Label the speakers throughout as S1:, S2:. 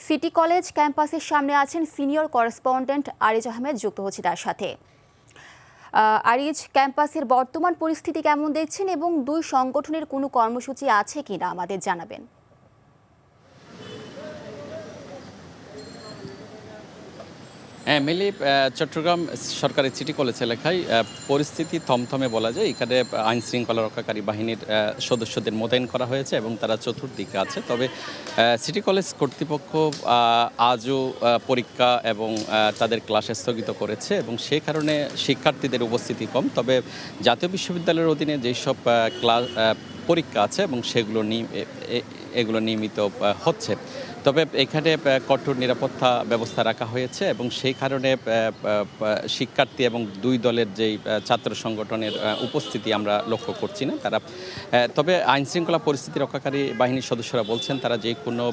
S1: City college ক্যাম্পাসের সামনে আছেন সিনিয়র করেসপন্ডেন্ট আরিজ আহমেদ, যুক্ত হচ্ছে তার সাথে। আরিজ, ক্যাম্পাসের বর্তমান পরিস্থিতি কেমন দেখছেন এবং দুই সংগঠনের কোনো কর্মসূচি আছে কিনা আমাদের জানাবেন।
S2: হ্যাঁ মিলি, চট্টগ্রাম সরকারি সিটি কলেজ এলাকায় পরিস্থিতি থমথমে বলা যায়। এখানে আইন শৃঙ্খলা রক্ষাকারী বাহিনীর সদস্যদের মোতায়েন করা হয়েছে এবং তারা চতুর্দিকে আছে। তবে সিটি কলেজ কর্তৃপক্ষ আজও পরীক্ষা এবং তাদের ক্লাস স্থগিত করেছে এবং সেই কারণে শিক্ষার্থীদের উপস্থিতি কম। তবে জাতীয় বিশ্ববিদ্যালয়ের অধীনে যেসব ক্লাস পরীক্ষা আছে এবং এগুলো নিয়মিত হচ্ছে। তবে এখানে কঠোর নিরাপত্তা ব্যবস্থা রাখা হয়েছে এবং সেই কারণে শিক্ষার্থী এবং দুই দলের যেই ছাত্র সংগঠনের উপস্থিতি আমরা লক্ষ্য করছি না। তবে আইন শৃঙ্খলা পরিস্থিতি রক্ষাকারী বাহিনীর সদস্যরা বলছেন তারা যে কোনো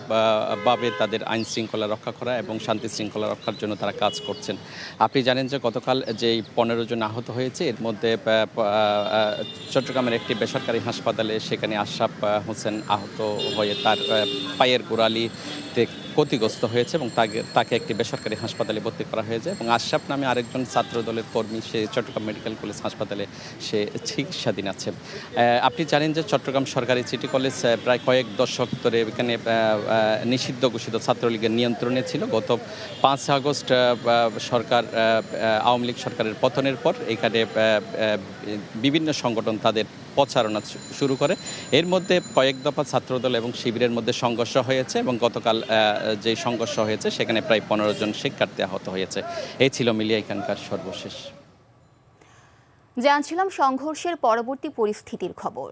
S2: ভাবে তাদের আইন শৃঙ্খলা রক্ষা করা এবং শান্তি শৃঙ্খলা রক্ষার জন্য তারা কাজ করছেন। আপনি জানেন যে গতকাল যেই 15 জন আহত হয়েছে, এর মধ্যে চট্টগ্রামের একটি বেসরকারি হাসপাতালে সেখানে আশরাফ হোসেন আহত হয়ে তার পায়ের গোড়ালিতে ক্ষতিগ্রস্ত হয়েছে এবং তাকে একটি বেসরকারি হাসপাতালে ভর্তি করা হয়েছে এবং আশরাফ নামে আরেকজন ছাত্র দলের কর্মী সে চট্টগ্রাম মেডিকেল কলেজ হাসপাতালে সে চিকিৎসাধীন আছে। আপনি জানেন যে চট্টগ্রাম সরকারি সিটি কলেজ প্রায় কয়েক দশক ধরে এখানে নিষিদ্ধ ঘোষিত ছাত্রলীগের নিয়ন্ত্রণে ছিল। গত 5 আগস্ট সরকার আওয়ামী লীগ সরকারের পতনের পর এখানে বিভিন্ন সংগঠন তাদের প্রচারণা শুরু করে। এর মধ্যে কয়েক দফা ছাত্রদল এবং শিবিরের মধ্যে সংঘর্ষ হয়েছে এবং গতকাল যে সংঘর্ষ হয়েছে সেখানে প্রায় 15 জন শিক্ষার্থী আহত হয়েছে। এই ছিল মিলিয়ে এখানকার সর্বশেষ।
S1: জানছিলাম সংঘর্ষের পরবর্তী পরিস্থিতির খবর।